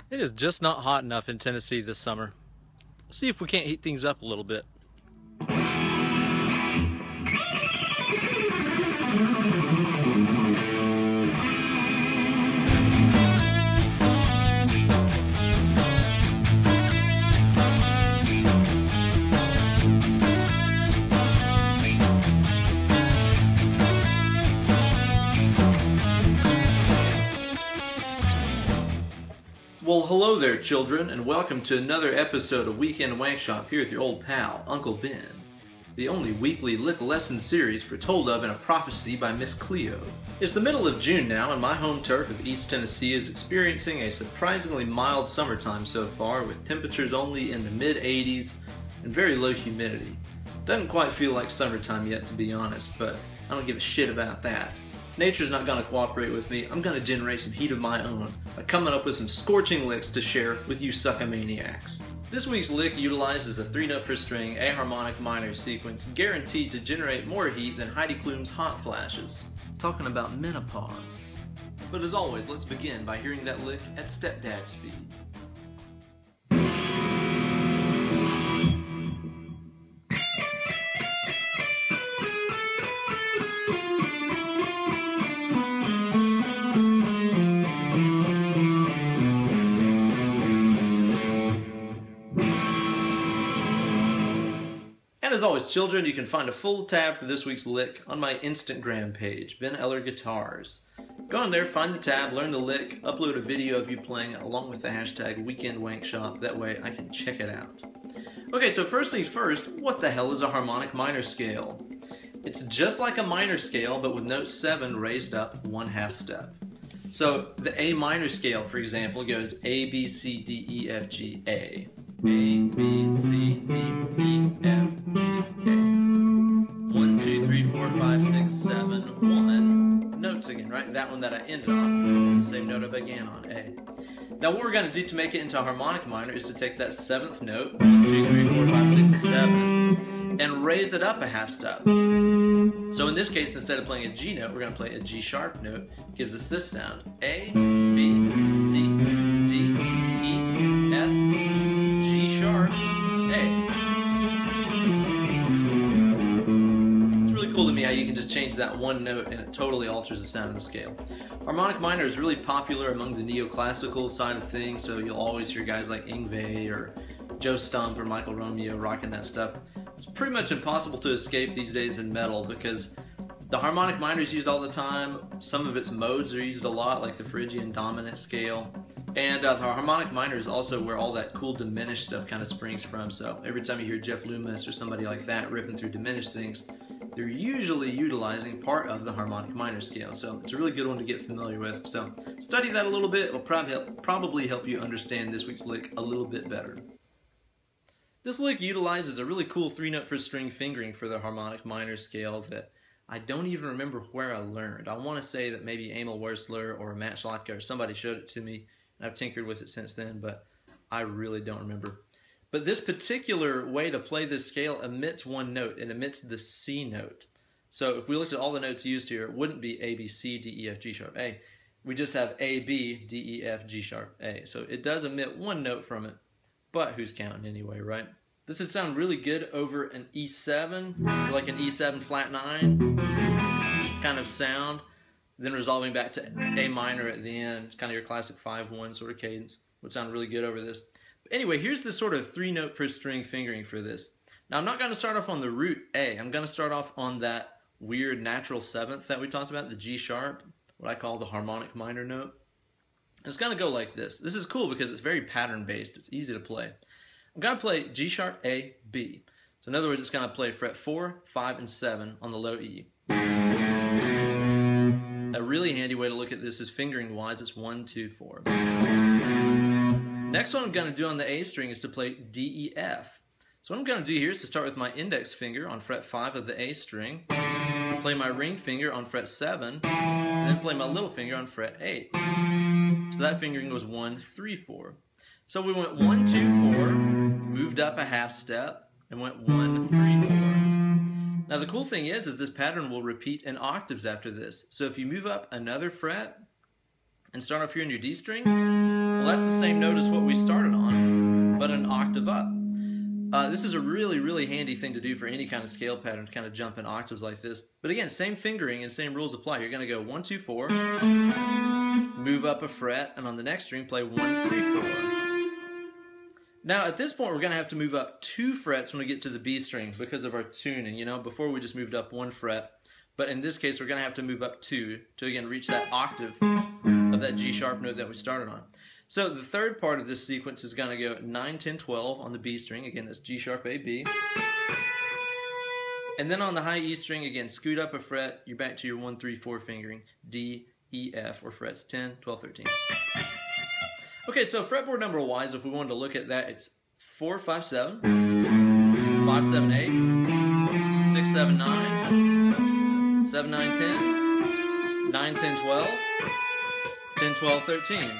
It is just not hot enough in Tennessee this summer. Let's see if we can't heat things up a little bit. Well, hello there, children, and welcome to another episode of Weekend Wankshop here with your old pal, Uncle Ben, the only weekly lick lesson series foretold of in a prophecy by Miss Cleo. It's the middle of June now, and my home turf of East Tennessee is experiencing a surprisingly mild summertime so far, with temperatures only in the mid-80s and very low humidity. Doesn't quite feel like summertime yet, to be honest, but I don't give a shit about that. Nature's not going to cooperate with me. I'm going to generate some heat of my own by coming up with some scorching licks to share with you suckamaniacs. This week's lick utilizes a 3-note per string A harmonic minor sequence guaranteed to generate more heat than Heidi Klum's hot flashes. Talking about menopause. But as always, let's begin by hearing that lick at stepdad speed. And as always, children, you can find a full tab for this week's lick on my Instagram page, Ben Eller Guitars. Go on there, find the tab, learn the lick, upload a video of you playing it along with the hashtag WeekendWankshop. That way I can check it out. Okay, so first things first, what the hell is a harmonic minor scale? It's just like a minor scale, but with note 7 raised up 1/2 step. So the A minor scale, for example, goes A, B, C, D, E, F, G, A. A, B, C, D, E, F, G, A. 1, 2, 3, 4, 5, 6, 7, 1. Notes again, right? That one that I ended on, the same note I began on, A. Now what we're going to do to make it into a harmonic minor is to take that 7th note, 1, 2, 3, 4, 5, 6, 7, and raise it up 1/2 step. So in this case, instead of playing a G note, we're going to play a G sharp note. Gives us this sound. A, B, C, D, E, F, G sharp, A. It's really cool to me how you can just change that one note and it totally alters the sound of the scale. Harmonic minor is really popular among the neoclassical side of things, so you'll always hear guys like Yngwie or Joe Stump or Michael Romeo rocking that stuff. It's pretty much impossible to escape these days in metal because the harmonic minor is used all the time. Some of its modes are used a lot, like the Phrygian dominant scale. And the harmonic minor is also where all that cool diminished stuff kind of springs from. So every time you hear Jeff Loomis or somebody like that ripping through diminished things, they're usually utilizing part of the harmonic minor scale. So it's a really good one to get familiar with. So study that a little bit. It'll probably help you understand this week's lick a little bit better. This lick utilizes a really cool 3-note per string fingering for the harmonic minor scale that I don't even remember where I learned. I want to say that maybe Emil Wurzler or Matt Schlotka or somebody showed it to me, and I've tinkered with it since then, but I really don't remember. But this particular way to play this scale omits one note. It omits the C note. So if we looked at all the notes used here, it wouldn't be A, B, C, D, E, F, G sharp, A. We just have A, B, D, E, F, G sharp, A. So it does omit one note from it, but who's counting anyway, right? This would sound really good over an E7, or like an E7 flat 9 kind of sound, then resolving back to A minor at the end, kind of your classic 5/1 sort of cadence. Would sound really good over this. But anyway, here's the sort of 3-note per string fingering for this. Now I'm not going to start off on the root A. I'm going to start off on that weird natural 7th that we talked about, the G sharp, what I call the harmonic minor note. And it's going to go like this. This is cool because it's very pattern based. It's easy to play. I'm going to play G sharp, A, B. So in other words, it's going to play fret 4, 5, and 7 on the low E. A really handy way to look at this is fingering wise. It's 1, 2, 4. Next one I'm going to do on the A string is to play D, E, F. So what I'm going to do here is to start with my index finger on fret 5 of the A string, play my ring finger on fret 7, and then play my little finger on fret 8. So that fingering was 1, 3, 4. So we went 1, 2, 4, moved up 1/2 step, and went 1, 3, 4. Now the cool thing is this pattern will repeat in octaves after this. So if you move up another fret and start off here in your D string, Well, that's the same note as what we started on, but an octave up. This is a really, really handy thing to do for any kind of scale pattern, to kind of jump in octaves like this. But again, same fingering and same rules apply. You're going to go 1, 2, 4, move up a fret, and on the next string play 1, 3, 4. Now at this point we're going to have to move up 2 frets when we get to the B string because of our tuning. You know, before we just moved up 1 fret, but in this case we're going to have to move up 2 to again reach that octave of that G sharp note that we started on. So the third part of this sequence is going to go 9, 10, 12 on the B string. Again, that's G sharp A, B. And then on the high E string, again, scoot up a fret. You're back to your 1, 3, 4 fingering, D, E, F, or frets 10, 12, 13. Okay, so fretboard number wise, if we wanted to look at that, it's 4, 5, 7, 5, 7, 8, 6, 7, 9, 7, 9, 10, 9, 10, 12, 10, 12, 13.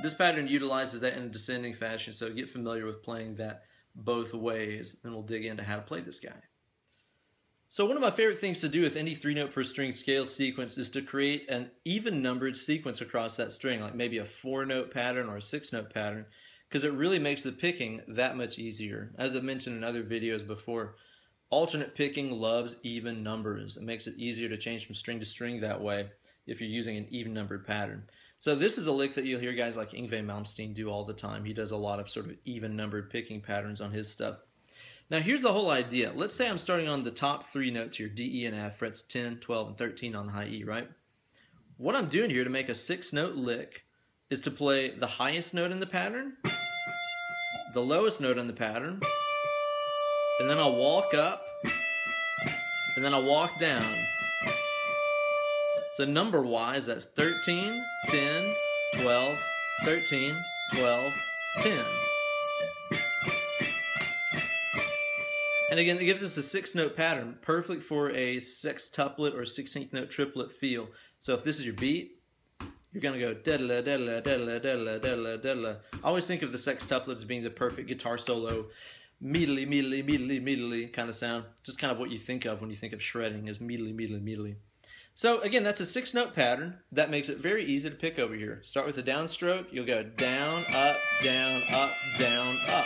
This pattern utilizes that in a descending fashion, so get familiar with playing that both ways, and we'll dig into how to play this guy. So one of my favorite things to do with any 3-note per string scale sequence is to create an even numbered sequence across that string, like maybe a 4-note pattern or a 6-note pattern, because it really makes the picking that much easier. As I've mentioned in other videos before, alternate picking loves even numbers. It makes it easier to change from string to string that way if you're using an even numbered pattern. So this is a lick that you'll hear guys like Yngwie Malmsteen do all the time. He does a lot of sort of even numbered picking patterns on his stuff. Now here's the whole idea. Let's say I'm starting on the top 3 notes here, D, E, and F, frets 10, 12, and 13 on the high E, right? What I'm doing here to make a 6-note lick is to play the highest note in the pattern, the lowest note in the pattern, and then I'll walk up, and then I'll walk down. So number-wise, that's 13, 10, 12, 13, 12, 10. And again, it gives us a 6-note pattern, perfect for a sextuplet or 16th note triplet feel. So if this is your beat, you're going to go da-da-la, da-da-la, da-da-la, da-da-la, da-da-la, da-da-la. I always think of the sextuplet as being the perfect guitar solo, meedly, meedly, meedly, meedly kind of sound. Just kind of what you think of when you think of shredding, is meedly, meedly, meedly. So again, that's a 6-note pattern. That makes it very easy to pick over here. Start with a downstroke. You'll go down, up, down, up, down, up.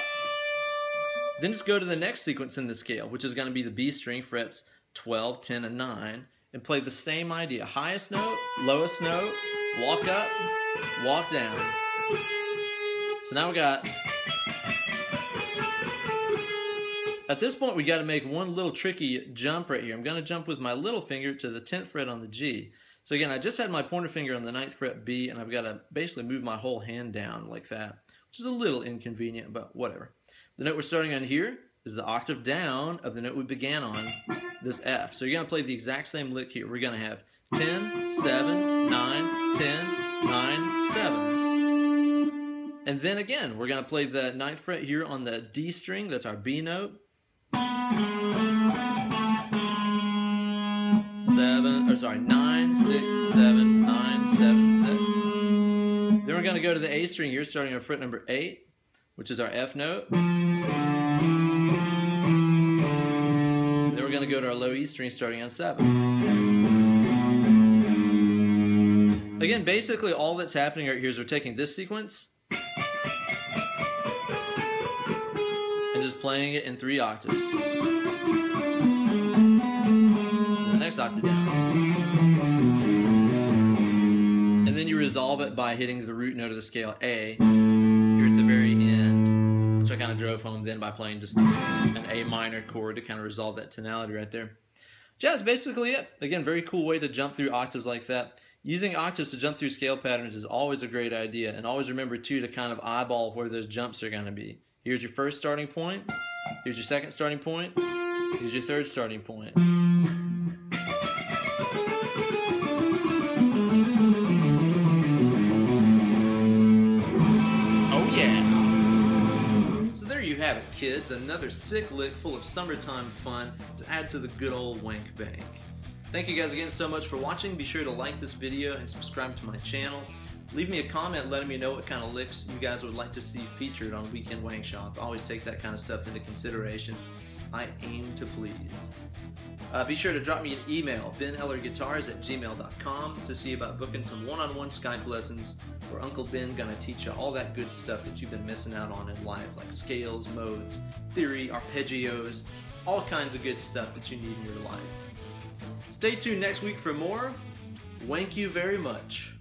Then just go to the next sequence in the scale, which is going to be the B string, frets 12, 10, and 9, and play the same idea. Highest note, lowest note, walk up, walk down. So now we got... At this point, we got to make one little tricky jump right here. I'm going to jump with my little finger to the 10th fret on the G. So again, I just had my pointer finger on the 9th fret B, and I've got to basically move my whole hand down like that, which is a little inconvenient, but whatever. The note we're starting on here is the octave down of the note we began on, this F. So you're going to play the exact same lick here. We're going to have 10, 7, 9, 10, 9, 7. And then again, we're going to play the 9th fret here on the D string. That's our B note. 9, 6, 7, 9, 7, 6. Then we're going to go to the A string here, starting on fret number 8, which is our F note. Then we're going to go to our low E string, starting on 7. Again, basically all that's happening right here is we're taking this sequence and just playing it in 3 octaves. The next octave down. And then you resolve it by hitting the root note of the scale A here at the very end, which I kind of drove home then by playing just an A minor chord to kind of resolve that tonality right there. Yeah, that's basically it. Again, very cool way to jump through octaves like that. Using octaves to jump through scale patterns is always a great idea, and always remember too to kind of eyeball where those jumps are going to be. Here's your first starting point, here's your second starting point, here's your third starting point. Oh yeah! So there you have it, kids, another sick lick full of summertime fun to add to the good old wank bank. Thank you guys again so much for watching. Be sure to like this video and subscribe to my channel. Leave me a comment letting me know what kind of licks you guys would like to see featured on Weekend Wankshop. I always take that kind of stuff into consideration. I aim to please. Be sure to drop me an email, benellerguitars@gmail.com, to see about booking some one-on-one Skype lessons where Uncle Ben gonna teach you all that good stuff that you've been missing out on in life, like scales, modes, theory, arpeggios, all kinds of good stuff that you need in your life. Stay tuned next week for more. Wank you very much.